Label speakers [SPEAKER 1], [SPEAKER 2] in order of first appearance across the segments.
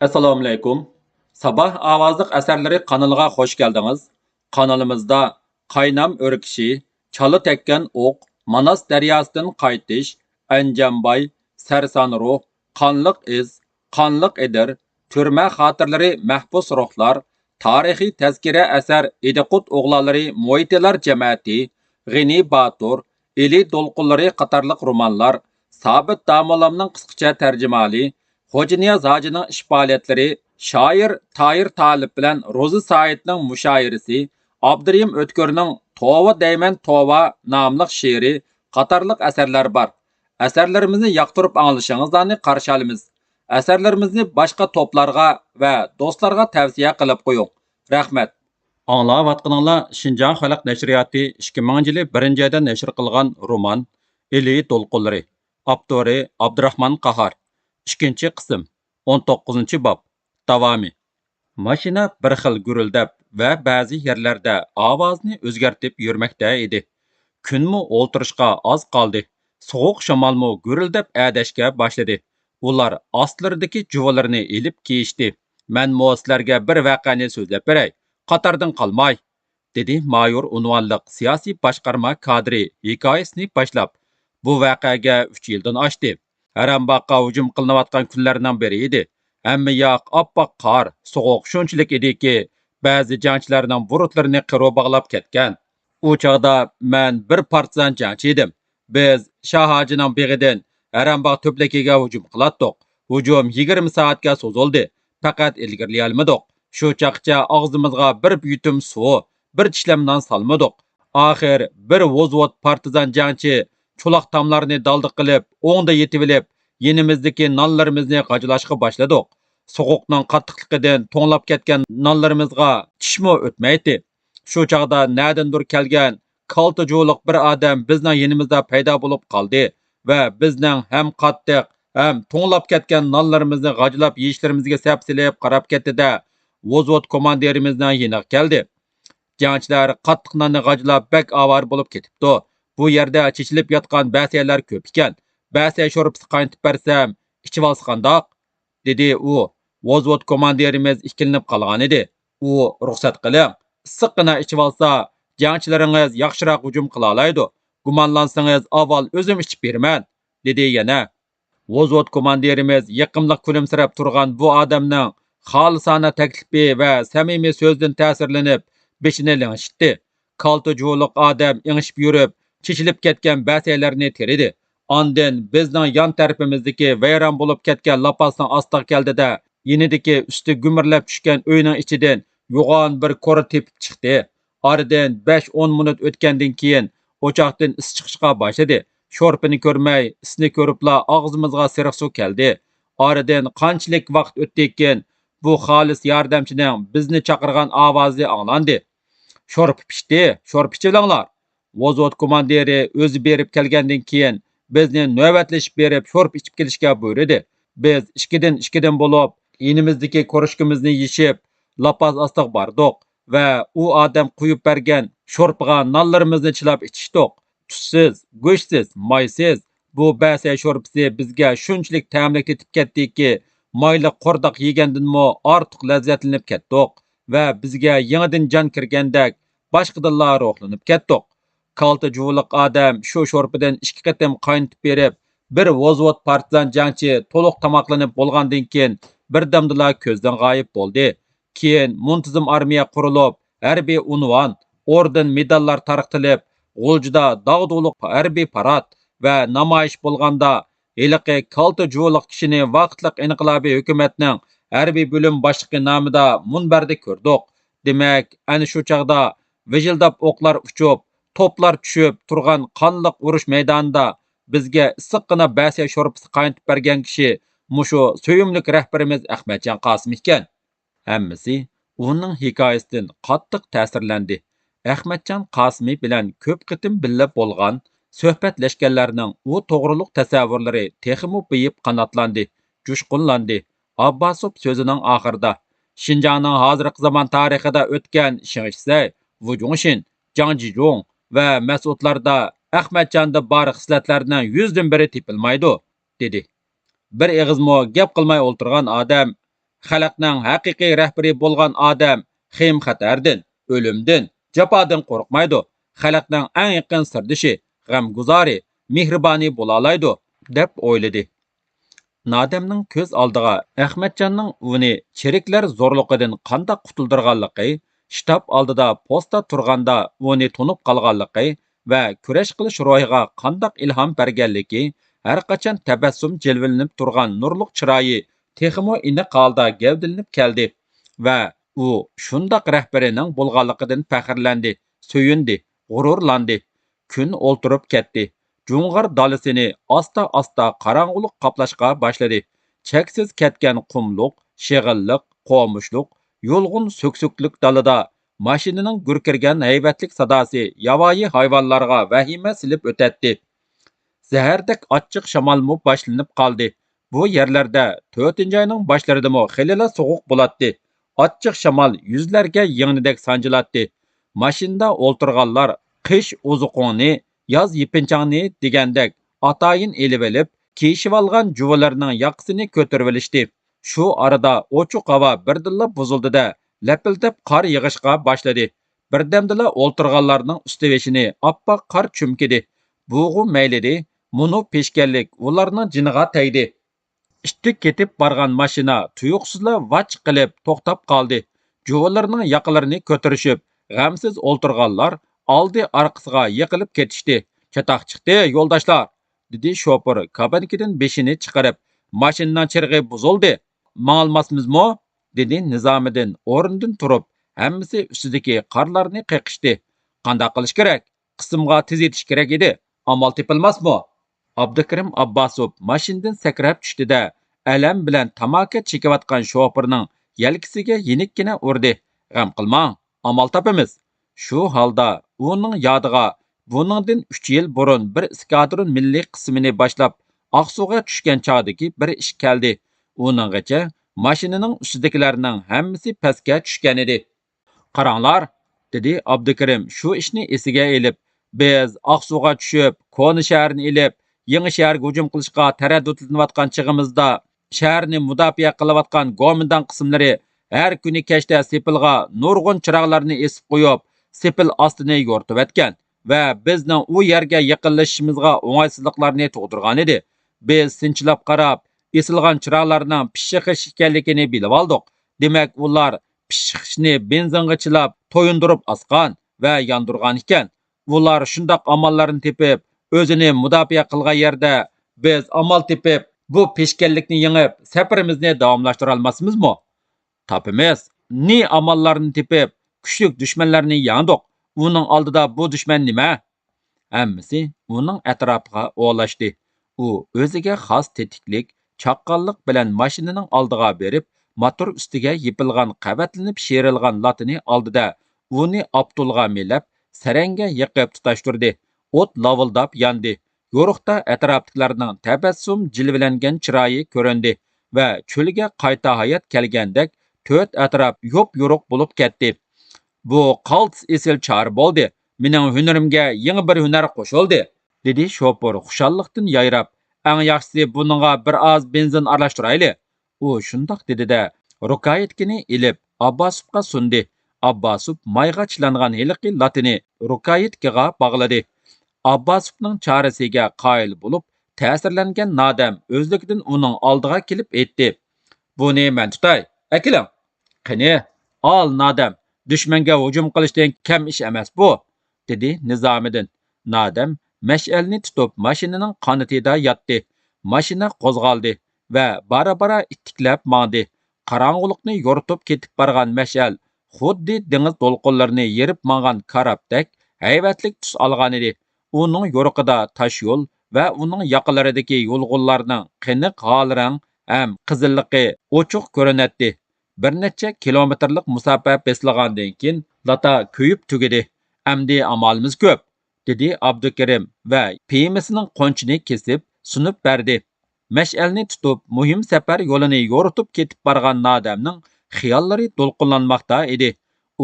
[SPEAKER 1] Assalomu alaykum. Sabah ovozliq asarlari kanaliga hoş geldiniz. Kanalimizda Qaynam o'rkishi, Chala tekkan o'q, Manas daryosidan qaytish, Anjambay, Sarson ruh, Qonliq iz, Qonliq edir, Turma xotirlari mahbus ruhlar, tarixiy tazkira asar Ediqut o'g'lonlari Mo'ytelar jamiyati, G'ini Batur, Eli to'lqinlari qatorliq romanlar, Sabit Damolamning qisqacha tarjimali, Xo'janiyaz hojining ish faoliyatlari, shoir Toyir Talib bilan Ro'zi Saidning mushoirasi, Abdurahim O'tkirning Tova deyman Tova nomli she'ri qatorliq asarlar bor. Asarlarimizni yoqtirib anglashingizni qarshi olamiz. Asarlarimizni boshqa to'plarga va do'stlarga tavsiya qilib qo'ying. Rahmat. Anglayotganinglar Shinjon xalq nashriyoti 2000-yili 1-oyda nashr qilgan roman Eli to'lqinlari. Avtori Abdurahmon Qahar. İkinci qism 19 bob davomi. Mashina bir xil gurildab va ba'zi yerlarda ovozni o'zgartib yurmakda edi. Kunmu o'ltirishga oz qoldi. Sovuq shamolmu gurildab adashga boshladi. Ular ostlaridagi juvalarini elib kiyishdi. Men sizlarga bir voqeani so'zlab beray. Qatardan qolmay, dedi mayor unvonliq siyosiy boshqarma kadri hikoyasini boshlab. Bu voqeaga 3 yildan oshdi. Harambaqqa hujum qilinayotgan kunlardan beri edi. Hamma yoq oppoq qor, sovuq shunchalik ediki, ba'zi jangchilarning burutlarini qirib bog'lab ketgan. U chog'da men bir partizan jangchi edim. Biz Shahojining beg'idan Harambaq to'plakiga hujum qilatdik. Hujum 20 soatga cho'zildi. Faqat ilgirlay olmadik. Shu chaqcha og'zimizga bir yutum suv, bir tishlamdan salmadik. Oxir bir vozvot partizan jangchi cho'loq tamlarni daldi qilib, o'ngda yetib olib, yenimizdagi nonlarimizni qajilashga boshladik. Sovuqning qattiqligidan to'nlab ketgan nonlarimizga tishmo o'tmaydi. Shu chog'da nadandur kelgan kaltajo'liq bir odam bizning yenimizda paydo bo'lib qoldi va bizning ham qattiq, ham to'nlab ketgan nonlarimizni qajilab yeyishlarimizga sapsilib qarab ketdi-da, vozvot komandirimizning yeniq keldi. Jangchilar qattiq nonni qajilab bak avar bo'lib ketibdi. Bu yerda chechilib yotgan ba'siyalar ko'p ekan. Ba'siya sho'rpisi qaynatib bersam, ichib olsa qandoq? Dedi u. Vozvot komandirimiz ikkilinib qolgan edi. U ruxsat qiling. Issiqqina ichib olsa, jangchilaringiz yaxshiroq hujum qila oladi. Gumonlansangiz, avval o'zim ichib beraman, dedi yana. Vozvot komandirimiz yaqimliq kulimsirab turgan bu odamning xolisona taklifi va samimiy so'zdan ta'sirlanib, beshini lingishdi. Kaltajo'liq odam ingishib yurib, chechilib ketgan ba'siyalarni teridi. Ondan bizning yon tarafimizdagi vayron bo'lib ketgan lapasning ostiga keldida, yenidagi usti gumirlab tushgan uyning ichidan yo'g'on bir ko'ri tepib chiqdi. Oradan 5-10 minut o'tgandan keyin o'choqdan is chiqishga boshladi. Sho'rpini ko'rmay, isni ko'ribla og'zimizga siriq suv keldi. Oradan qanchalik vaqt o'tdikin, bu xolis yordamchining bizni chaqirgan ovozi anglandi. Sho'rp pishdi, sho'rp ichilinglar. Vozvot komandiri o'zi berib kelgandan keyin bizni navbatlashib berib sho'rp ichib kelishga buyurdi. Biz ikkidan bo'lib, yenimizdagi ko'rishkimizni yishib, lapas ostiga bordik va u odam quyib bergan sho'rpga nonlarimizni chilab ichishdik. Tuzsiz, go'shtsiz, maysiz bu ba'siya sho'rpisi bizga shunchalik ta'mlik tetib ketdiki, mayli qo'rdoq yegandanmi ortiq lazzatlanib ketdik va bizga yangidan jon kirgandek boshqadanlar ruhlanib ketdik. Kaltajo'liq odam shu sho'rpidan 2 qatim qaynatib berib, bir vozvot partizan jangchi to'liq tamoqlanib bo'lgandan keyin birdamdala ko'zdan g'oyib bo'ldi. Keyin muntizam armiya qurilib, harbiy unvon, orden medallar tarqatilib, G'uljida dag'duliq harbiy parad va namoyish bo'lganda, heliqi kaltajo'liq kishini vaqtliq inqilobiy hukumatning harbiy bo'lim boshlig'i nomida munbarda ko'rdik. Demak, ana shu chog'da vijildab o'qlar uchib, toplar tushib turgan qonliq urush maydonida bizga issiqqina ba'siya sho'rpisi qaynatib bergan kishi mushu so'yimlik rahbarimiz Ahmadjon Qosim ekan. Hammasi uning hikoyasidan qattiq ta'sirlandi. Ahmadjon Qosimi bilan ko'p qitim billa bo'lgan suhbatlashganlarning u to'g'riliq tasavvurlari texmi beyib qanotlandi, jo'shqinlandi. Abbosov so'zining oxirida Shinjongning hozirgi zamon tarixida o'tgan Shingishsa, Vujungshin, Jangjijong va mas'udlarda Ahmadjonda bor xislatlarning 100 dan biri tepilmaydi, dedi. Bir eg'izmo gap qilmay o'ltirgan odam Xalqning haqiqiy rahbari bo'lgan odam xim xatardan, o'limdan, jafodan qo'rqmaydi. Xalqning eng yaqin sirdishi, g'amguzori, mehriboni bo'la oladi, deb o'yladi. Nadamning ko'z oldiga Ahmadjonning uni cheriklar zo'rliqidan qanday qutuldirganligi, shtab oldida posta turganda uni tunib qolganligi va kurash qilish ro'yiga qanday ilhom berganligi, har qachon tabassum jilvilinib turgan nurliq chiroyi texmo iniq holda gavdilanib keldi va u shundoq rahbarining bo'lganligidan faxrlandi, suyundi, g'ururlandi. Kun o'ltirib ketdi. Jo'ng'ar dalasini asta-asta qarong'ulik qoplashga boshladi. Cheksiz ketgan qumluq, shig'illiq, qo'mishliq, yo'lg'un so'ksuklik dalada mashinaning gurkirgan haybatlik sadosi yavoyi hayvonlarga vahima silib o'tadi. Zahardek achchiq shamolmu boshlanib qoldi. Bu yerlarda 4-oyning boshlaridami xilila sovuq bo'ladi. Achchiq shamol yuzlarga yengidek sanjilatdi. Mashinada o'ltirganlar qish ozuqoni, yoz yipinchangni degandek atayin elib olib, kiyishib olgan juvalarning yoqasini ko'tarib olishdi. Shu arada ochiq havo birdilla buzildi-da, lapildab qor yig'ishga boshladi. Birdamdila o'ltirganlarning usti-beshini oppoq qor chumkidi. Buğu maylidi, munu peshkanlik ularning jiniga tegdi. İttik ketib bargan mashina tuyuqsizla vach qilib to'xtab qoldi. Juvalarning yaqalarini ko'tarishib, g'amsiz o'ltirganlar oldi orqasiga yiqilib ketishdi. Chataq chiqdi, yo'ldoshlar, dedi shofir kabinkidan beshini chiqarib. Mashinaning chirg'i buzildi. Ma'lmasmizmi? dedi Nizomiddin o'rnidan turib, hammasi ustidagi qorlarni qiqishdi. Qanday qilish kerak? Qismga tez yetish kerak edi. Amal tepilmasmi? Abdukarim Abbasov mashinadan sakrab tushdi-da, alam bilan tamaki chekayotgan shofirning yelkasiga yenikkina urdi. G'am qilmang, amal topamiz. Shu holda uning yodiga buningdan 3 yil burun bir eskadron milliy qismini boshlab Oqsuvga tushgan chog'dagi bir ish keldi. Uninggacha mashinaning ustidagilarning hammasi pastga tushgan edi. Qaranglar, dedi Abdukarim shu ishni esiga elib, biz Oqsuvga tushib, Koni shaharni elib, yangi shaharga hujum qilishga taraddudlanayotgan chig'imizda shaharni mudofaa qilayotgan go'mindan qismlari har kuni kechda sepilga nurg'un chiroqlarni esib qo'yib, sepil ostini yo'rtib o'tgan va bizning u yerga yaqinlashishimizga o'ng'aysizliklarni tug'dirgan edi. Biz sinchilab qarab, esilgan chiroqlarning pishiqish ekanligini bilib oldik. Demak, ular pishishni benzinga chilab, to'yindirib asqan va yondirgan ekan. Ular shundoq amallarni tepib, o'zini mudofaa qilgan yerda biz amal tepib, bu peshkanlikni yengib, safarimizni davomlashtira olmasmizmi? Topimiz, ni amallarni tepib, kuchli dushmanlarni yengdik. Uning oldida bu dushman nima? Hammasi uning atrofiga o'lashdi. U o'ziga xos tetiklik, chaqqonlik bilan mashinaning oldiga berib, motor ustiga yipilgan qavatlanib sherilgan latini oldida uni Abdulga melab, saranga yiqib tutashtirdi. O't lavildab yondi. Yo'riqda atrofdagilarning tabassum jilvilangan chiroyi ko'rindi va cho'lga qayta hayot kelgandek to'rt atrof yo'p-yo'riq bo'lib ketdi. Bu qaltis esil chor bo'ldi. Mening hunarimga yangi bir hunar qo'shildi, dedi shofir xushalliqdan yayrab. Eng yaxshisi buningga bir oz benzin aralashtirayli. U shundoq dedi-da, rukoyatkini ilib Abbasovga sundi. Abbasov mayga chilangan heliqi latini rukayatkiga bog'ladi. Abbasovning chorasiga qoyil bo'lib, ta'sirlangan Nadam o'zligidan uning oldiga kelib aytdi. Buni men tutay, akilang. Qani, ol Nadam, dushmanga hujum qilishdan kam ish emas bu, dedi Nizomiddin. Nadam mash'alni tutib mashinaning qanotida yotdi. Mashina qo'zg'aldi va bara-bara ittiklab mandi. Qorong'ulikni yo'ritib ketib borgan mash'al xuddi dengiz to'lqinlarini yerib mangan karabdek haybatlik tus olgan edi. Uning yo'riqida tosh yo'l va uning yaqinlaridagi yo'lg'unlarning qiniq holrang ham qizilligi ochiq ko'rinadi. Bir necha kilometrlik masofa besilgandan keyin lata kuyib tugidi. Amdi amalimiz ko'p, dedi Abdukarim va piyimisining qonchini kesib sunib berdi. Mash'alni tutib muhim safar yo'lini yo'ritib ketib borgan Nadamning xiyollari to'lqinlanmoqda edi.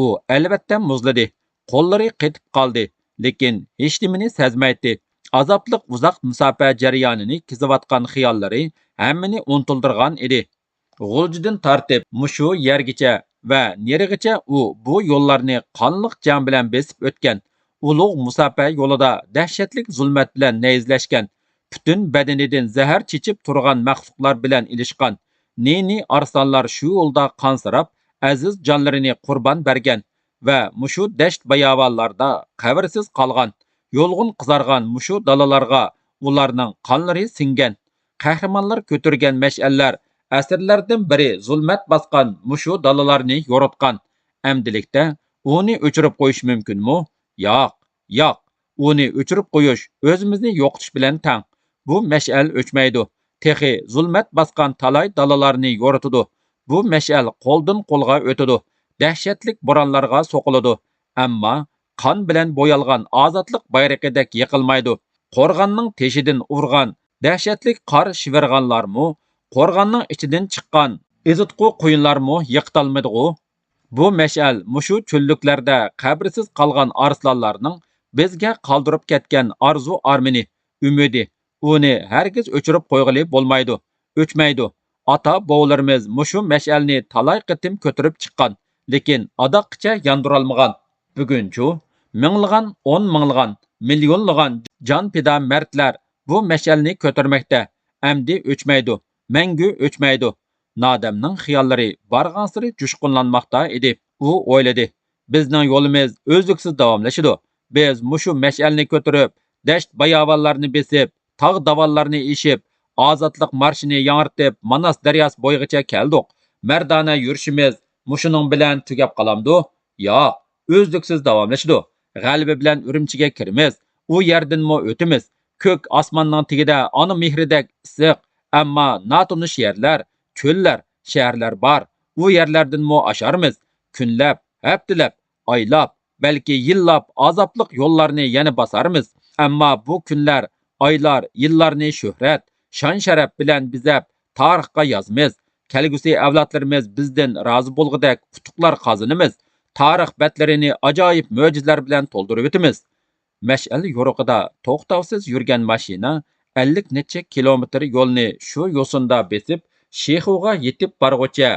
[SPEAKER 1] U albatta muzladi, qo'llari qetib qoldi, lekin hech nimani sezmaydi. Azobliq uzoq masofa jarayonini kezayotgan xiyollari hammani unutildirgan edi. G'uljidan tortib mushu yergacha va nerigacha u bu yo'llarni qonliq jang bilan besib o'tgan. Ulug' musofa yo'lida dahshatlik zulmat bilan nayzlashgan. Butun badanidan zahar chechib turgan maxluqlar bilan ilishgan. Neni arsonlar shu yo'lda qansirab, aziz jonlarini qurbon bergan va mushu dasht bayovonlarda qabrsiz qolgan. Yo'lg'un qizargan mushu dalalarga ularning qonlari singan. Qahramonlar ko'targan mash'allar asrlardan biri zulmat bosgan mushu dalalarni yo'rotgan. Amdilikda uni o'chirib qo'yish mumkinmi? Yo'q, yo'q. Uni o'chirib qo'yish o'zimizni yo'qotish bilan tang. Bu mash'al o'chmaydi. Texi zulmat bosgan talay dalalarni yo'rotadi. Bu mash'al qo'ldan qo'lga o'tadi. Dahshatlik bo'ronlarga so'qiladi. Ammo qon bilan bo'yalgan ozodlik bayrog'idek yiqilmaydi. Qo'rg'onning teshidan urgan dahshatlik qor shivirganlarmi? Qo'rg'onning ichidan chiqqan ezitqu quyunlarmi yiqitolmaydi-ku? Bu mash'al mushu cho'lliklarda qabrsiz qolgan arslonlarning bizga qoldirib ketgan orzu armini, umidi, uni hargiz o'chirib qo'yg'ili bo'lmaydi, o'chmaydi. Ata bovlarimiz mushu mash'alni talay qitim ko'tarib chiqqan, lekin adoqqicha yondirolmagan. Bugunchu minglagan, 10 minglagan, millionlagan jon fido mardlar bu mash'alni ko'tarmoqda. Amdi o'chmaydi. Мәңгі өчмәйді. Nadamның xiyallari barğansırı coşqunlanmaqda idi. U o'yladi. Bizning yo'limiz o'zliksiz davomlashidi. Biz mushu mash'alni ko'tarib, dasht bayovonlarni besib, tog' davallarni eshib, ozodlik marshini yangirtib, Manas daryosi bo'yigacha keldik. Mardona yurishimiz mushuning bilan tugab qolamdi? Yo'q, o'zliksiz davomlashidi. G'alaba bilan Urumchiga kiramiz. U yerdinmi o'timiz. Ko'k osmonning tagida ona mehridek issiq Ammo natunish yerlar, cho'llar, shaharlar bor. U yerlardanmi osharmiz. Kunlab, haftalab, oylab, balki yillab azobliq yo'llarni yana bosarmiz. Ammo bu kunlar, oylar, yillarni shuhrat, shon-sharaf bilan bizab tarixga yozamiz. Kelgusi avlodlarimiz bizdan rozi bo'lg'idek qutuqlar qozonamiz. Tarix batlarini ajoyib mo'jizalar bilan to'ldirib o'tamiz. Mash'al yo'rig'ida to'xtovsiz yurgan mashina 50 necha kilometr yo'lni shu yo'sinda besib, Shexuga yetib borguncha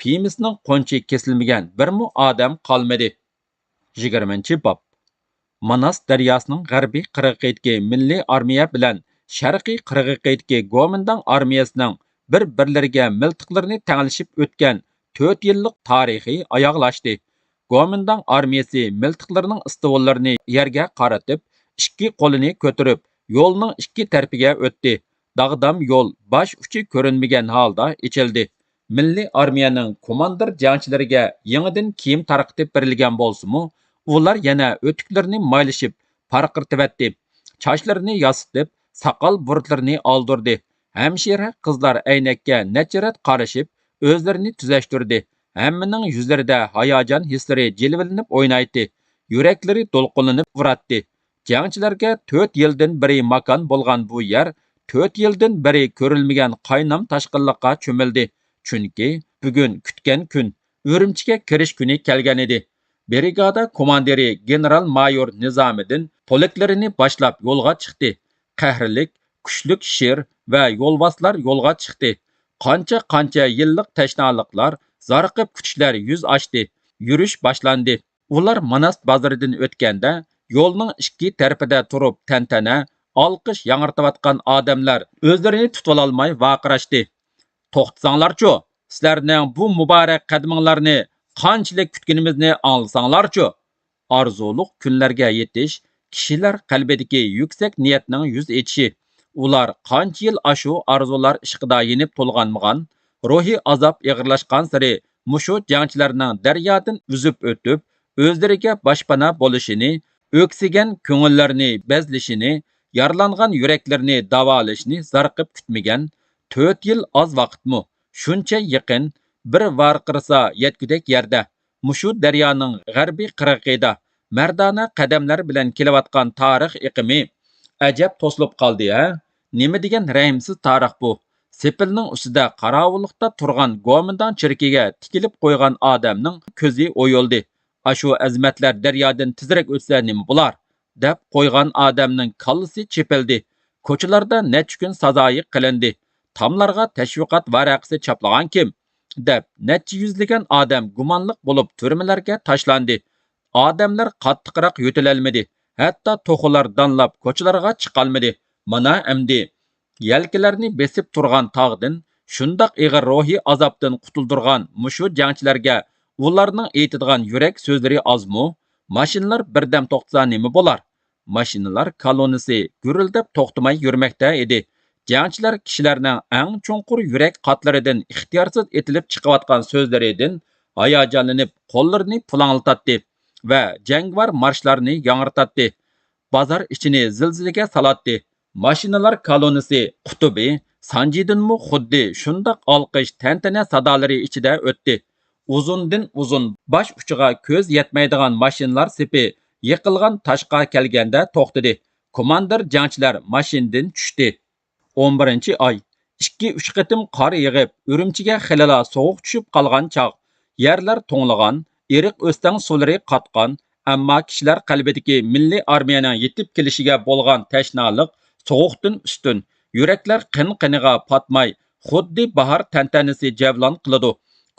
[SPEAKER 1] Pimisning qo'nchi kesilmagan birmu odam qolmadi. 20-bob. Manas daryosining g'arbiy qirg'og'idagi milliy armiya bilan sharqiy qirg'og'idagi Gomindan armiyasining bir-birlariga miltiqlarini tanglashib o'tgan 4 yillik tarixi oyoqlashdi. Gomindan armiyasi miltiqlarining istivollarini yerga qaratib, ikki qo'lini ko'tarib yo'lning ikki tarafiga o'tdi. Dag'dam yo'l bosh uchi ko'rinmagan holda ichildi. Milliy armiyaning komandir jangchilariga yangidan kiyim tarqatib berilgan bo'lsa-mu, ular yana o'tiklarini maylashib, parqirtibatdi. Chochlarini yositib, soqol burutlarini oldirdi. Hamshira qizlar aynakka necharat qarashib, o'zlarini tuzashtirdi. Hammaning yuzlarida hayajon hislari jilvalanib o'ynaydi. Yuraklari to'lqinlanib uratdi. Jangchilarga 4 yildan beri makon bo'lgan bu yer 4 yildan beri ko'rilmagan qaynam tashqinliqqa cho'mildi. Chunki bugun kutgan kun, Urumchiga kirish kuni kelgan edi. Brigada komandiri general-mayor Nizomiddin poliklarini boshlab yo'lga chiqdi. Qahrlik, kuchlik shir va yo'lboslar yo'lga chiqdi. Qancha yillik tashnaliklar, zarqib kutishlar yuz ochdi. Yurish boshlandi. Ular Manas bozoridan o'tganda yo'lning ikki tarafida turib tantana, olqish yangirtayotgan odamlar o'zlarini tutib olmay vaqirashdi. To'xtasanglarchu, sizlarning bu muborak qadaminglarni qanchalik kutganimizni anglasanglarchu. Orzuliq kunlarga yetish kishilar qalbidagi yuksak niyatning yuz etishi. Ular qancha yil ashu orzular ishqida yenib to'lganmagan, ruhi azob ig'irlashgan sari mushu jangchilarning daryodan uzib o'tib, o'zlariga boshpana bo'lishini, o'ksigan ko'ngillarni bezlishini, yaralangan yuraklarni davolashni zarqib kutmagan 4 yil oz vaqtmi, shuncha yaqin bir varqirsa yetgudek yerda, mushu daryoning g'arbiy qirg'og'ida mardona qadamlar bilan kelayotgan tarix iqimi ajab to'silib qoldi ha. Nima degan rahimsiz tarix bu? Sepilning ustida qarovullikda turgan Gomindan chirkiga tikilib qo'ygan odamning ko'zi o'yildi. Ashu azmatlar daryodan tezroq o'tsa nima bo'lar? deb qo'ygan odamning kallasi chepildi. Ko'chalarda necha kun sazoyi qilindi. Tomlarga tashviqot varaqasi chaplagan kim? deb necha yuzlagan odam gumonliq bo'lib turmalarga tashlandi. Odamlar qattiqroq yo'tilolmadi. Hatto to'xilar donlab ko'chalarga chiqolmadi. Mana endi yelkalarni besib turgan tog'dan shundoq ig'ir ruhiy azobdan qutuldirgan mushu jangchilarga ularning aytadigan yurak so'zlari ozmu? Mashinalar birdam to'xtasa nima bo'lar? Mashinalar kolonnasi gurildab to'xtamay yurmoqda edi. Jangchilar kishilarning eng chunqur yurak qatlaridan ixtiyorsiz etilib chiqayotgan so'zlaridan hayajonlanib qo'llarini pulanglatdi va jangvar marshlarni yangratdi. Bozor ichini zilzilaga solatdi. Mashinalar kolonnasi qutubi Sanjidinmu xuddi shundoq olqish tantana sadolari ichida o'tdi. Uzundan uzun bosh uchiga ko'z yetmaydigan mashinalar sepi yiqilgan toshqa kelganda to'xtadi. Komandir jangchilar mashinadan tushdi. 11-oy 2-3 qatim qor yig'ib, Urumchiga xilala sovuq tushib qolgan chaq. Yerlar to'nglagan, eriq o'stang suvlari qatqan, ammo kishilar qalbidagi milliy armiyaning yetib kelishiga bo'lgan tashnoliq sovuqdan ustun. Yuraklar qin-qiniga patmay, xuddi bahor tantanasi javlon qiladi.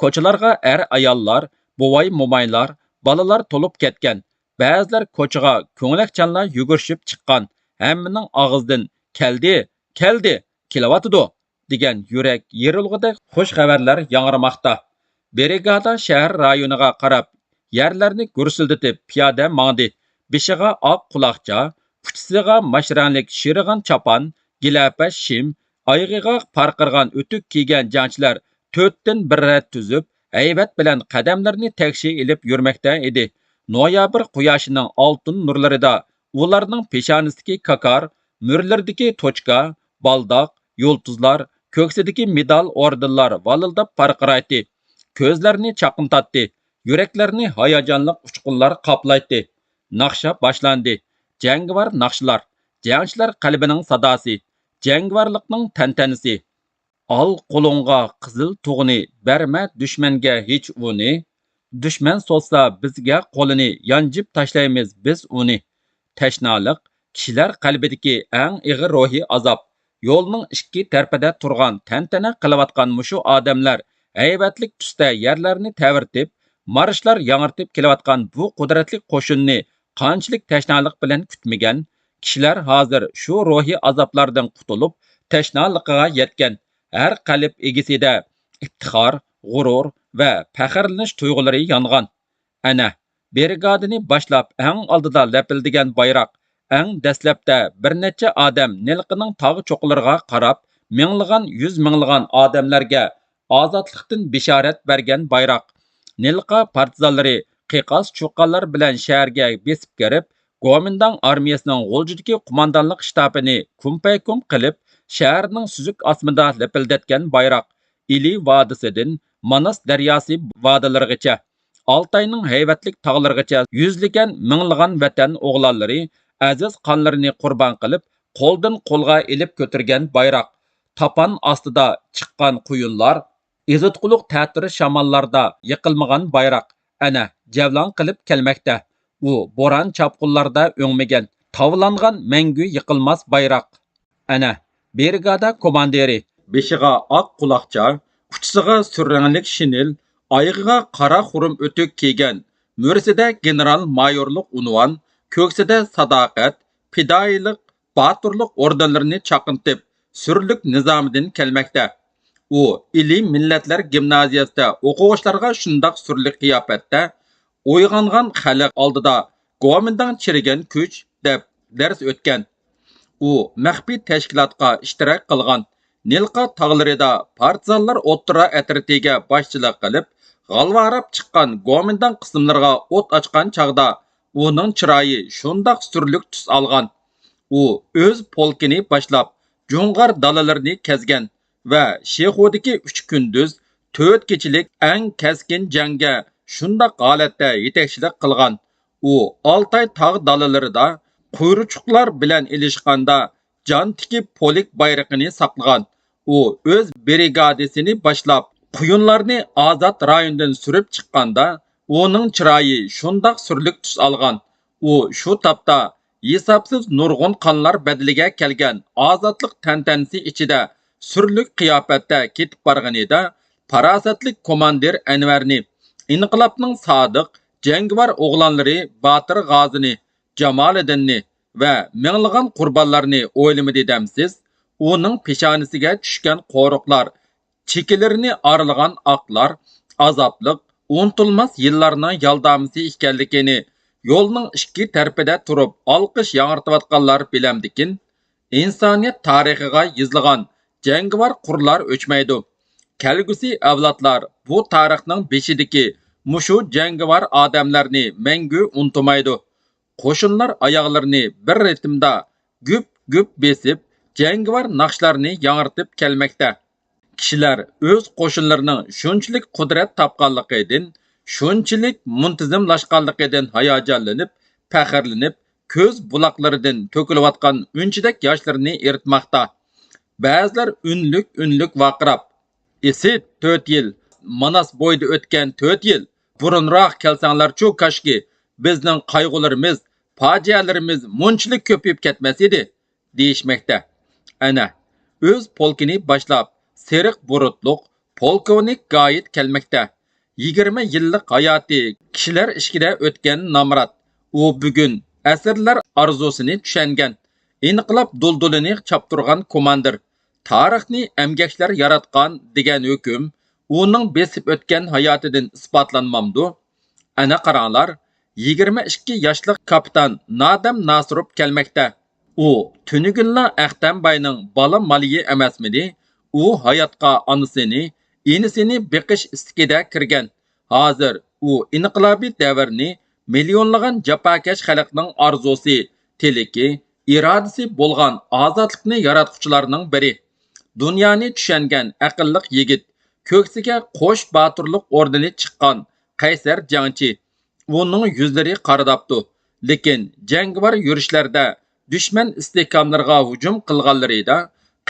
[SPEAKER 1] Ko'chalarga ayollar, buvay-momaylar, balalar to'lib ketgan. Ba'zilar ko'chaga ko'ngilakchanlar yugurishib chiqqan. Hammaning og'zidan keldi, kelyapti degan yurak yerilg'idek xush xabarlar yangramoqda. Brigada shahar rayoniga qarab yerlarni gursildatib piyoda mangdi. Beshiga oq quloqcha, puchsiga mashranglik shirg'an chopon, gilapa shim, oyg'iga parqirgan o'tuk kiygan jangchilar 4dan 1 rat tuzib, haybat bilan qadamlarini takshi ilib yurmoqda edi. Noyabr quyoshining oltin nurlarida ularning peshonasidagi kakar, murlardagi tochka, baldoq, yulduzlar, ko'ksidagi medal ordenlar valildab parqiraydi. Ko'zlarni chaqimtatdi, yuraklarni hayajonli uchqunlar qoplaydi. Naqsha boshlandi. Jangovar naqshlar, jangchilar qalbining sadosi, jangvorlikning tantanasi. Al qo'lingga qizil tug'ni, berma dushmanga hech uni. Dushman so'zsa bizga qo'lini, yanjib tashlaymiz biz uni. Tashnoliq kishilar qalbidagi eng ig'ir ruhiy azob. Yo'lning ikki tarafida turgan tantana qilayotgan mushu odamlar haybatlik tusda yerlarni tavirtib, marshlar yangirtib kelayotgan bu qudratli qo'shinni qanchalik tashnoliq bilan kutmagan. Kishilar hozir shu ruhiy azoblardan qutulib, tashnoliqiga yetgan. Har qalb egisida iftixor, g'urur va faxrlanish tuyg'ulari yongan. Ana, brigadani boshlab eng oldida lapildigan bayroq. Eng dastlabda bir necha odam Nilqining tog' cho'qilariga qarab, minglagan, yuz minglagan odamlarga ozodlikdan bishorat bergan bayroq. Nilqa partizanlari qiqas cho'qqanlar bilan shaharga besib kirib, Gomindan armiyasining G'uljidagi qo'mondonlik shtabini kumpay-kum qilib, shaharning suzuk osmida lapildatgan bayroq. Ili vodisidan Manas daryosi vodilarigacha, Altayning hayvatlik tog'larigacha yuzlagan minglagan vatan o'g'lonlari aziz qonlarini qurbon qilib, qo'ldan qo'lga ilib ko'tirgan bayroq. Tapan ostida chiqqan quyunlar, ezitquliq ta'tir shamollarda yiqilmagan bayroq. Ana, javlon qilib kelmoqda. U bo'ron chapqunlarda o'ngmagan, tavlangan mangu yiqilmas bayroq. Ana, brigada komandiri, beshiga oq quloqcha, uchisiga surranglik shinil, oyog'iga qora xurum o'tuk kiygan, mo'rsida general mayorlik unvon, ko'ksida sadoqat, fidoyilik, boturlik ordenlarini chaqintib, surlik nizomidan kelmoqda. U Ili millatlar gimnaziyasida o'quvchilarga shundoq surlik qiyofatda uyg'ongan xalq oldida Gomindan chirigan kuch deb dars o'tgan. U maxfiy tashkilotga ishtirok qilgan. Nilqa tog'larida partizanlar o'ttira atritiga boshchilik qilib, g'alvarab chiqqan Gomindan qismlarga o't ochgan chog'da uning chiroyi shundoq surlik tus olgan. U o'z polkini boshlab Jo'ng'ar dalalarini kezgan va Shexudagi 3 kunduz 4 kechilik eng keskin jangga shundoq holatda yetakchilik qilgan. U Altay tog' dalalarida quyruqlar bilan ilishganda jon tikib polik bayrog'ini saqlagan. U o'z brigadasini boshlab quyunlarni ozod rayondan surib chiqqanda uning chiroyi shundoq surlik tus olgan. U shu topda hisobsiz nurg'un qonlar badaliga kelgan ozodlik tantanasi ichida surlik qiyofatda ketib borgan edi. farosatlik komandir Anvarni, inqilobning sodiq jangovar o'g'lonlari Botir G'ozini, Jamoliddinni va minglagan qurbonlarni o'ylamadi demsiz, uning peshonasiga tushgan qo'riqlar, chekilarini aralagan oqlar, azobliq, unutilmas yillarning yaldamisi ekanligini yo'lning ikki tarafida turib olqish yangirtayotganlar bilamdikin, insoniyat tarixiga yozilgan jangovar qurlar o'chmaydi. Kelgusi avlodlar bu tarixning beshidagi mushu jangovar odamlarni mangu unutmaydi. Qo'shinlar oyoqlarini bir ritmda gup besib, jangovar naqshlarni yangirtib kelmoqda. Kishilar o'z qo'shinlarining shunchalik qudrat topganligidan, shunchalik muntazamlashganligidan hayajonlanib, faxrlanib, ko'z buloqlaridan to'kilayotgan unchidak yoshlarini eritmoqda. Ba'zilar unlik vaqirab, "Esit 4 yil, Manas bo'yida o'tgan 4 yil, burunroq kelsanglar-chu kashki, bizning qayg'ularimiz, fojialarimiz munchalik ko'payib ketmas edi" deyishmoqda. Ana, o'z polkini boshlab seriq burutluq polkovnik Gayit kelmoqda. 20 yillik hayoti kishilar ishkida o'tgan Namrat. U bugun asrlar orzusini tushungan, inqilob duldulini chapturgan komandir, tarixni emgaklar yaratgan degan hukm uning besib o'tgan hayotidan isbotlanmamdu. Ana qaranglar, 22 yoshli kapitan Nadam Nasirov kelmoqda. U tunugunla Aqtambayning bola maliyi emasmidi? U hayotga onasini, inisini beqish istikida kirgan. Hozir u inqilobiy davrni millionlagan jafokash xalqning orzusi, tiliki, irodasi bo'lgan ozodlikni yaratuvchilarning biri. Dunyoni tushungan aqlliq yigit, ko'ksiga qo'sh boturlik ordeni chiqqan qaysar jangchi. Uning yuzlari qaradapti, lekin jangovar yurishlarda dushman istehkomlarga hujum qilganlarida,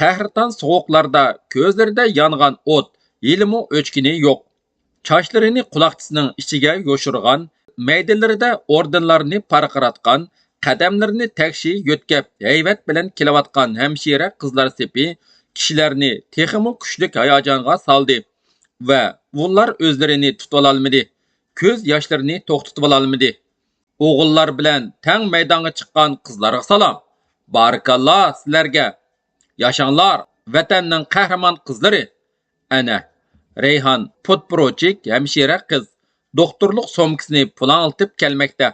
[SPEAKER 1] qahrton sovuqlarda ko'zlarida yongan o't, yilimi o'chkini yo'q. Chochlarini quloqchisining ichiga yo'shirgan, maydalarida ordenlarni parqiratgan, qadamlarini takshi yo'tkab hayvat bilan kelayotgan hamshira qizlar sepi kishilarni texmi kuchlik hayajonga soldi va ular o'zlarini tutololmadi, ko'z yoshlarini to'xtatib ololmadi. O'g'illar bilan tang maydonga chiqqan qizlarga salom. Barakalloh sizlarga. Yaşanglar, vatanning qahramon qizlari. Ana, Reyhan podporuchik hamshira qiz doktorlik somkasini pulanlatib kelmoqda.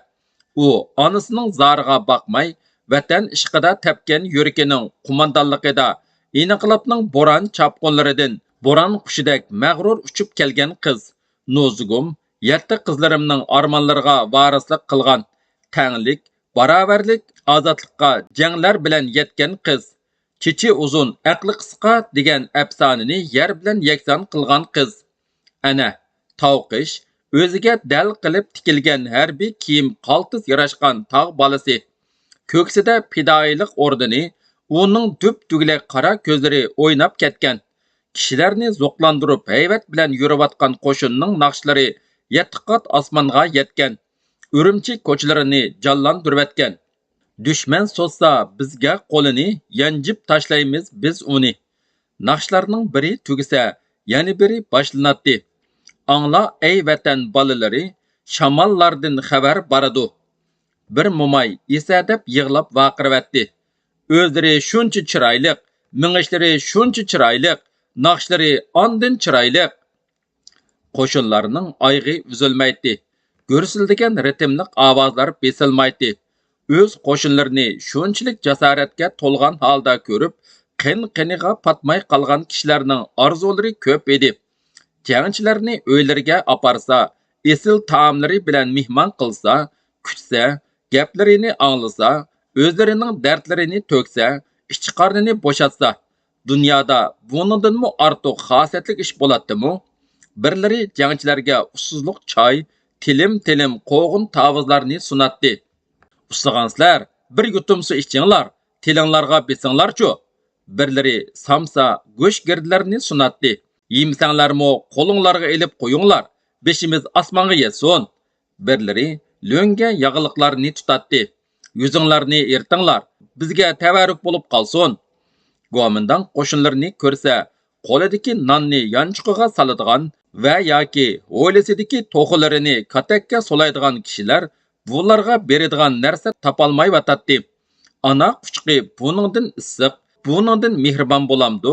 [SPEAKER 1] U onasining zariga boqmay, vatan ishqida tepgan yuragining qo'mondonligida inqilobning bo'ron chapqonlaridan bo'ron qushidek mag'rur uchib kelgan qiz. Nozugum, 7 qizlarimning armonlariga varislik qilgan, tanglik, barobarlik, ozodlikqa janglar bilan yetgan qiz. Chechi uzun, aqli qisqa degan afsonani yer bilan yakson qilgan qiz. Ana, tavqish, o'ziga dal qilib tikilgan harbiy kiyim qaltis yarashgan tog' bolasi. Ko'ksida fidoyilik ordeni, uning dup-tugla qora ko'zlari o'ynab ketgan. Kishilarni zo'qlantirib hayvat bilan yurayotgan qo'shinning naqshlari 7 qat osmonga yetgan. Urumchi ko'chalarini jonlantirayotgan. Düşman so'zsa bizga qo'lini, yanjib tashlaymiz biz uni. Naqshlarning biri tugisa, yana biri boshlanadi. Angla ey vatan bolalari, shamollardan xabar boradi. Bir mo'may esa deb yig'lab vaqirvatdi. O'zlari shuncha chiroyli, mingishlari shuncha chiroyli, naqshlari ondan chiroyli. Qo'shinlarning oyg'i uzilmaydi. Go'rsildigan ritmliq ovozlar besilmaydi. O'z qo'shinlarini shunchalik jasoratga to'lgan holda ko'rib, qin-qiniga patmay qolgan kishilarning orzulari ko'p edi. Jangchilarni uylariga aparsa, esil taomlari bilan mehmon qilsa, kutsa, gaplarini anglasa, o'zlarining dardlarini to'ksa, ichqornini bo'shatsa, dunyoda buningdanmi ortiq xosiyatli ish bo'ladimi? Birlari jangchilarga ussizlik choy, tilim qo'g'in tavizlarni sunatdi. Usaganslar, bir yutum su ichinglar, tilinglarga besinglarchu. Birlari samsa go'sh girdlarini sunatdi. Yemsanglarmi qo'linglarga elib qo'yinglar, beshimiz osmonga yesin. Birlari lo'nga yog'liqlarni tutatdi. Yuzinglarni ertinglar, bizga tavarruk bo'lib qolsin. Qo'mindan qo'shinlarni ko'rsa, qo'lidagi nonni yanchiqiga soladigan va yoki hovlisidagi to'xilarini katakka solaydigan kishilar bularga beradigan narsa topolmayotadi. Ana quchqi buningdan issiq, buningdan mehribon bo'lamdi.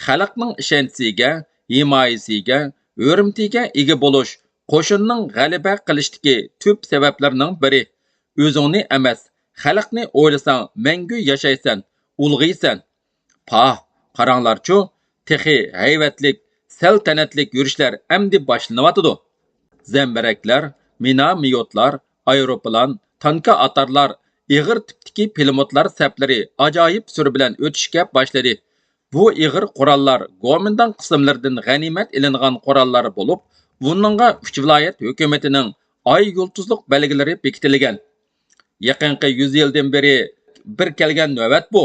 [SPEAKER 1] Xalqning ishonchiga, himoyasiga, hurmatiga ega bo'lish qo'shinning g'alaba qilishdagi tub sabablarning biri. O'zingni emas, xalqni o'ylasang, mangu yashaysan, ulg'iysan. Pah, qaranglarchu, texi hayvatlik, saltanatlik yurishlar amdi boshlanyotidi. Zambaraklar, minomyotlar, aeroplan, tanka atarlar, ig'ir tipdagi pilotlar saplari ajoyib sur bilan o'tishga boshladi. Bu ig'ir qurollar Gomindan qismlaridan g'animat ilingan qurollar bo'lib, buningga 3 viloyat hukumatining ay yulduzliq belgilari bekitilgan. Yaqinqi 100 yildan beri bir kelgan navbat bu,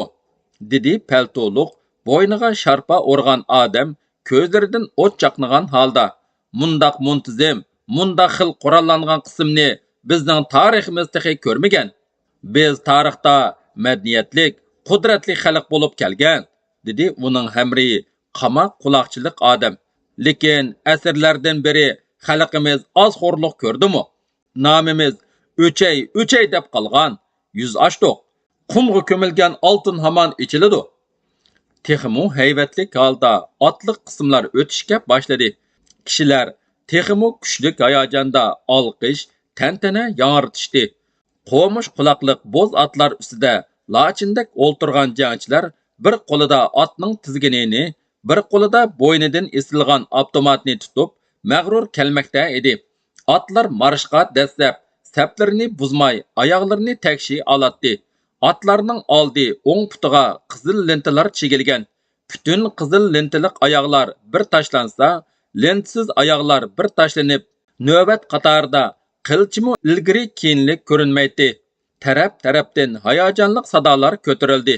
[SPEAKER 1] dedi paltoluq, bo'yniga sharpa o'rgan odam ko'zlaridan o't chaqnagan holda. Mundaq muntizim, mundaq xil qurollangan qismni bizning tariximizdagi ko'rmagan. Biz tarixda madaniyatlik, qudratli xalq bo'lib kelgan, dedi uning hamri qamoq quloqchilik odam. Lekin asrlardan beri xalqimiz ozxo'rlik ko'rdimi? Nomimiz o'chay deb qolgan. Yuz ochdiq. Qumga ko'milgan oltin hamon ichiladi. Texmu hayvatlik holda otliq qismlar o'tishga boshladi. Kishilar texmu kuchlik hayajonda olqish, tantana yangritishdi. Qo'mish quloqliq bo'z otlar ustida lachindak o'ltirgan jangchilar bir qo'lida otning tizginini, bir qo'lida bo'ynidan esilgan avtomatni tutib, mag'rur kelmoqda edi. Otlar marshga dastlab, saplarini buzmay, oyoqlarini takshi olatdi. Atlarning oldi o'ng putiga qizil lentalar chegilgan. Bütün qizil lentaliq oyoqlar bir tashlansa, lentsiz oyoqlar bir tashlanib, navbat qatorida qilchimi ilgari keyinlik ko'rinmaydi. Taraf-tarafdan hayajonli sadolar ko'tarildi.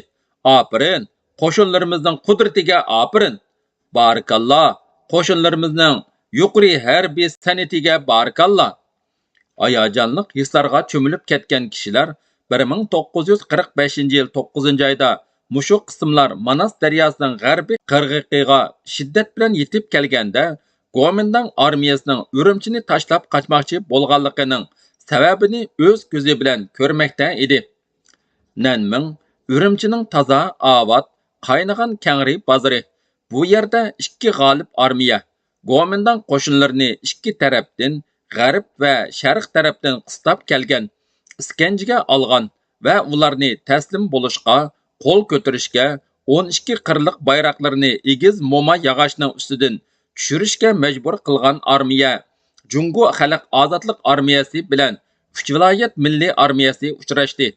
[SPEAKER 1] Apirin, qo'shinlarimizning qudratiga apirin. Barakalloh, qo'shinlarimizning yuqori harbiy san'atiga barakalloh. Hayajonli hislarga cho'milib ketgan kishilar 1945 yil 9 oyda mushu qismlar Manas daryosining g'arbiy qirg'iqiga shiddat bilan yetib kelganda Gomindan armiyasining Urumchini tashlab qochmoqchi bo'lganligining sababini o'z ko'zi bilan ko'rmoqda edi. Nanming Urumchining toza, obod, qaynagan kengri bozori. Bu yerda ikki g'olib armiya Gomindan qo'shinlarini ikki tarafdan, g'arb va sharq tarafdan qistab kelgan, iskanjiga olgan va ularni taslim bo'lishga, qo'l ko'tarishga, 12 qirliq bayroqlarini egiz mo'ma yog'ochning ustidan tushirishga majbur qilgan armiya Jungo xalq ozodlik armiyasi bilan 3 viloyat milliy armiyasi uchrashdi.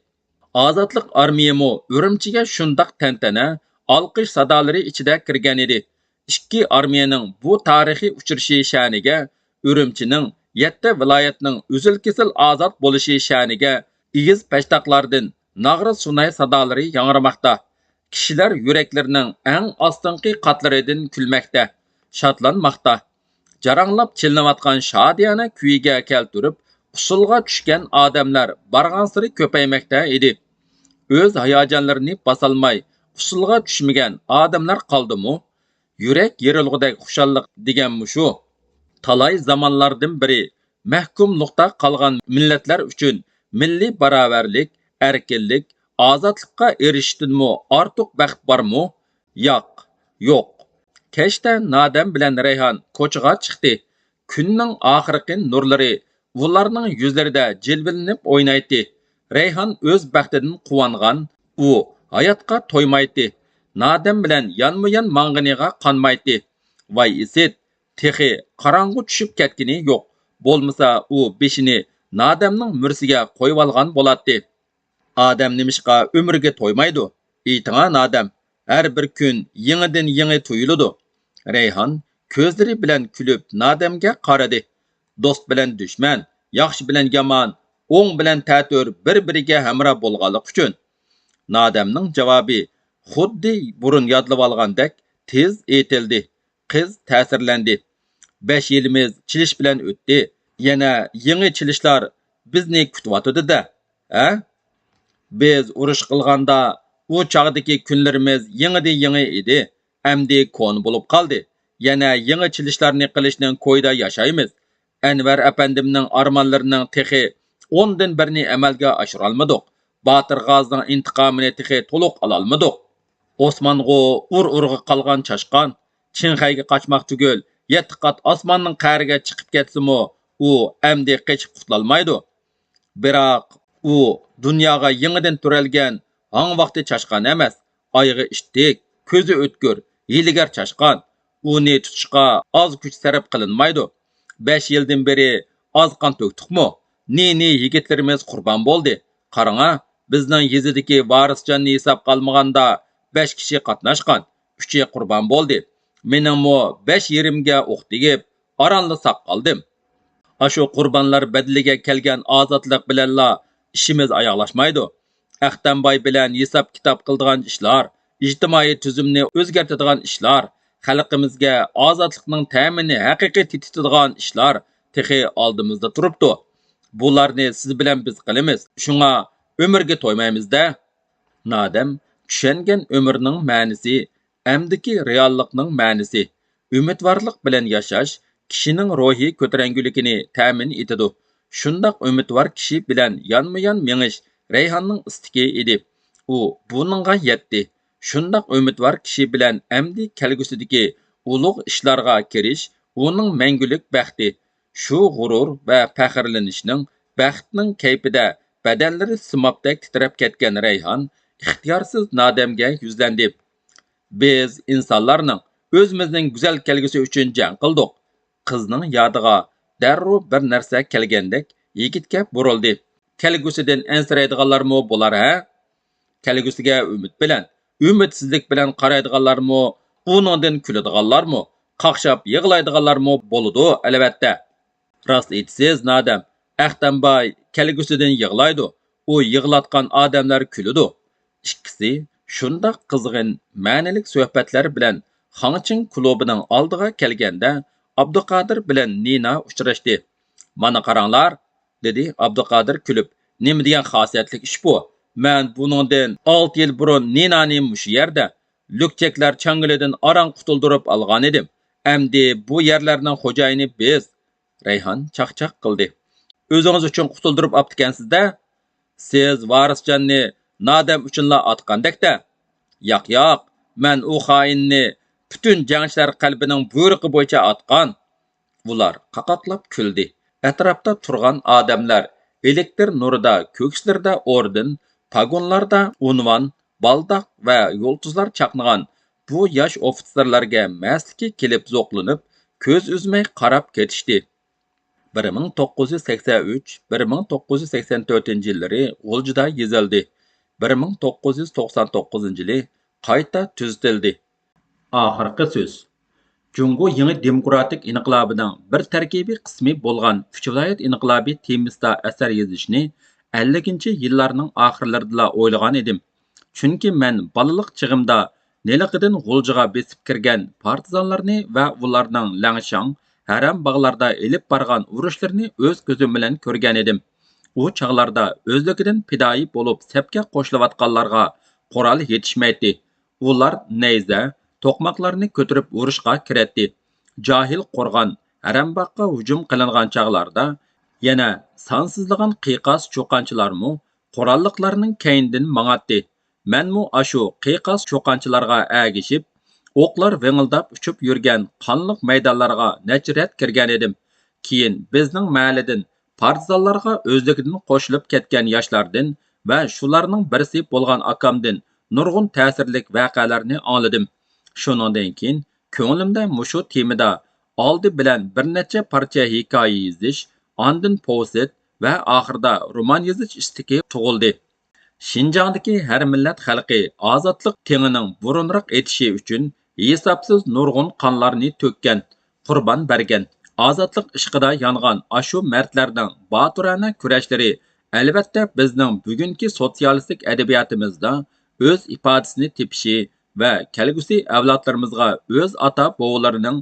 [SPEAKER 1] Ozodlik armiyami Urumchiga shundoq tantana, olqish sadolari ichida kirgan edi. Ikki armiyaning bu tarixiy uchrashishi sha'niga, Urumchining 7 viloyatning uzil-kesil ozod bo'lishi sha'niga igiz pashtoqlardan nag'ra sunay sadolari yangramoqda. Kishilar yuraklarining eng ostinqi qatlaridan kulmoqda, shodlanmoqda. Jaranglab chilinayotgan shodiyona kuyiga keltirib, usulga tushgan odamlar barg'ansiri ko'paymoqda edi. O'z hayajonlarini bosolmay, usulga tushmagan odamlar qoldimi? Yurak yerilg'udek xushalliq deganmi shu? Talay zamonlardan biri mahkumlikda qolgan millatlar uchun milliy barobarlik, erkinlik, ozodlikqa erishishdanmi ortiq baxt bormi? Yo'q. Kechda Nadam bilan Rayhon ko'chaga chiqdi. Kunning oxirgi nurlari ularning yuzlarida jilvilanib o'ynaydi. Rayhon o'z baxtidan quvongan, u hayotga to'ymaydi. Nadam bilan yonma-yon mang'iniga qonmaydi. Voy isit, texi qorong'u tushib ketgini yo'q. Bo'lmasa u beshini Nadamning mursiga qo'yib olgan bo'ladi. Odam nimishqa umrga to'ymaydi? Aytinga Nadam, har bir kun yangidan yangi tuyuladi. Rayhon ko'zlari bilan kulib Nadamga qaradi. Do'st bilan dushman, yaxshi bilan yomon, o'ng bilan ta'tur bir-biriga hamroh bo'lganlik uchun. Nadamning javobi xuddi burun yodlab olgandek tez aytildi. Qiz ta'sirlandi. 5 yilimiz chilish bilan o'tdi. Yana yangi chilishlar bizni kutyotdi-da. Biz urush qilganda u chog'dagi kunlarimiz yangi edi. Әмді кон болып қалды. Yana yangi chilishlarni qilishning ko'yda yashaymiz. Anvar apandimning armonlarining texi 10 dan birini amalga oshira olmadik. Botir G'ozning intiqomini texi to'liq ola olmadik. Osmong'u ur-urg'i qolgan chashqon Chinxayga qochmoq tugul 7 qat osmonning qa'riga chiqib ketsimi, u amdi qochib qutulolmaydi. Biroq u dunyoga yangidan turalgan hang vaqti chashqon emas, oyog'i ishtik, ko'zi o'tkir, hiylagar chashqon. Uni tutishga oz kuch sarf qilinmaydi. 5 yildan beri oz qon to'kdikmi? Ne yigitlarimiz qurbon bo'ldi. Qarang, bizning yezidagi varisjonni hisob qilmaganda 5 kishi qatnashgan, 3 qurbon bo'ldi. Meningmi 5 yerimga o'q tegib, oranli saq qoldim. Ashu qurbonlar badaliga kelgan ozodlik bilanla ishimiz oyoqlashmaydi. Aqtamboy bilan hisob kitob qiladigan ishlar, ijtimoiy tuzumni o'zgartiradigan ishlar, xalqimizga ozodlikning ta'minini haqiqiy tetitadigan ishlar texi oldimizda turibdi. Bularni siz bilan biz qilamiz. Shunga umrga to'ymaymiz-da. Nodam tushungan umrning ma'nisi, amdiki reallikning ma'nisi, umidvorlik bilan yashash kishining ruhiy ko'taranguligini ta'min etadi. Shundaq umidvor kishi bilan yonma-yon mengish Rayhonning istiki edi. U buningga yetdi. Shundaq umidvor kishi bilan amdi kelgusidagi ulug' ishlarga kirish uning mangulik baxti. Shu g'urur va faxrlanishning baxtning kayfida badanlari simobdek titrab ketgan Rayhon ixtiyorsiz Nodamga yuzlandi. Biz insonlarning o'zimizning go'zal kelgusi uchun jang qildik. Qizning yodiga darrov bir narsa kelgandek yigitga burildi. Kelgusidan ansiraydiganlarmi bo'lar ha? Kelgusiga umid bilan, umidsizlik bilan qaraydiganlarmi, uningdan kuladiganlarmi, qaqshab yig'laydiganlarmi bo'ladi albatta. Rost aytsiz Nodam, Aqtamboy kelgusidan yig'laydi, u yig'latgan odamlar kuladi. Ikkisi shundoq qizg'in ma'nilik suhbatlar bilan Xangching klubining oldiga kelganda Abduqodir bilan Nina uchrashdi. "Mana qaranglar", dedi Abduqodir kulib. "Nima degan xosiyatli ish bu? Men buningdan 6 yil burun Ninani mush yerda lukchaklar changilidan arang qutuldirib olgan edim. Endi bu yerlarning xo'jayini biz." Rayhon chaqchaq qildi. "O'zingiz uchun qutuldirib optikansizda? Siz varisjonni Nodam uchunla otgandek-da." "Yo'q, men u xoinni butun jangchilar qalbining buyruqi bo'yicha otgan." Ular qaqoqlab kuldi. Atrofda turgan odamlar elektr nurida, ko'kslarida orden, pagonlarda unvon, baldoq va yulduzlar chaqnagan bu yosh ofitserlarga masligi kelib zo'qlanib, ko'z uzmay qarab ketishdi. 1983-1984 yillari G'uljida yezildi. 1999-yili qayta tuzitildi. Oxirgi so'z. Jungo yangi demokratik inqilobining bir tarkibiy qismi bo'lgan 3 viloyat inqilobi temisida asar yozishni 50-yillarning oxirlarida o'ylagan edim. Chunki men balalik chig'imda neliqidan G'uljiga besib kirgan partizanlarni va ularning Langshang, Haram bog'larda elib borgan urushlarini o'z ko'zim bilan ko'rgan edim. U chog'larda o'zligidan fidoyi bo'lib sapga qo'shilayotganlarga qurol yetishmaydi. Ular nayza, to'qmoqlarni ko'tarib urushga kiratdi. Jahil qo'rg'on Arambaqqa hujum qilingan chog'larda yana sonsizlagan qiyoqas cho'qanchilarmu qurolliqlarning keyindan mang'atdi. Menmu ashu qiyoqas cho'qanchilarga agishib, o'qlar vengildab uchib yurgan qonliq maydonlarga necha kirgan edim. Keyin bizning mahallidan partizanlarga o'zligidan qo'shilib ketgan yoshlardan va shularning birisi bo'lgan akamdan nurg'un ta'sirlik voqealarni angladim. Shuningdan keyin ko'nglimda mushu temada oldi bilan bir necha parcha hikoya yozish, ondan povest va oxirida roman yozish istagi tug'ildi. Şinjandagi har millat xalqi ozodlik tengining burunroq etishi uchun hisobsiz nurg'un qonlarni to'kkan, qurbon bergan, ozodlik ishqida yongan ashu mardlarning boturona kurashlari albatta bizning bugungi sotsialistik adabiyotimizda o'z ifodasini tepishi va kelgusi avlodlarimizga o'z ota-bobolarining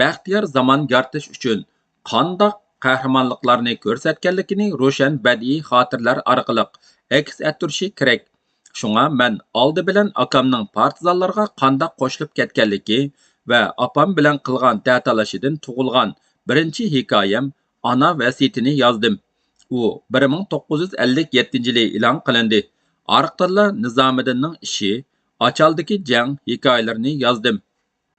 [SPEAKER 1] baxtiyor zamon yaratish uchun qandoq qahramonliklarni ko'rsatganligini ro'shan badiiy xotirlar orqali aks ettirishi kerak. Şuңa mən aldı bilan akamның partizanlarga qandaq qo'shilib ketganligi va opam bilan qilgan datalashidan tug'ilgan birinchi hikoyam ona vasiyatini yozdim. U 1957-yili e'lon qilindi. Orqadilla Nizomiddinning ishi, Ochaldagi jang hikoyalarini yozdim.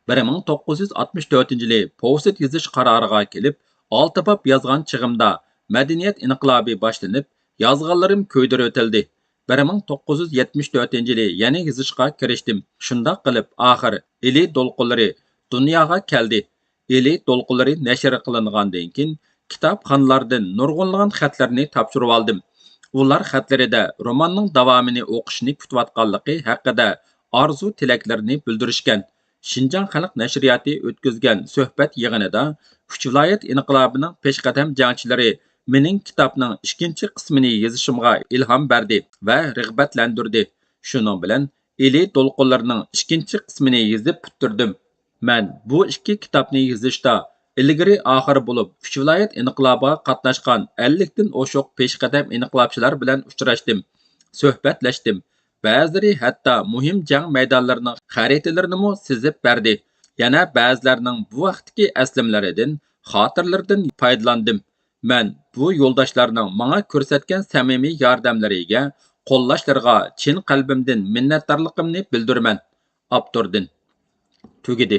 [SPEAKER 1] 1964-yili povsit yozish qaroriga kelib, 6 bob yozgan chig'imda madaniyat inqilobi boshlanib, yozganlarim ko'ydirib o'tildi. 1974-yili yana yozishga kirishdim. Shundoq qilib, oxir Eli to'lqinlari dunyoga keldi. Eli to'lqinlari nashr qilingandan keyin kitobxonlardan nurg'unlagan xatlarni topshirib oldim. Ular xatlarida romanning davomini o'qishni kutayotganligi haqida orzu tilaklarini bildirishgan. Şinjan Xalq Nashriyati o'tkazgan suhbat yig'inida 3 viloyat inqilobining peshqadam jangchilari mening kitobning 2 qismini yozishimga ilhom berdi va rag'batlantirdi. Shuning bilan Eli to'lqinlarining 2 qismini yozib bitirdim. Men bu 2 kitobni yozishda ilgari oxiri bo'lib 3 viloyat inqilobiga qatnashgan 50 dan oshiq peshqadam inqilobchilar bilan uchrashdim, suhbatlashdim. Ba'zilari hatto muhim jang maydonlarining xaritalarini sizib berdi. Yana ba'zilarining bu vaqtdagi aslimlaridan, xotirlaridan foydalandim. Men bu yo'ldoshlarning menga ko'rsatgan samimiy yordamlariga, qo'llashlarga chin qalbimdan minnatdorligimni bildiraman. Avtordan tugidi.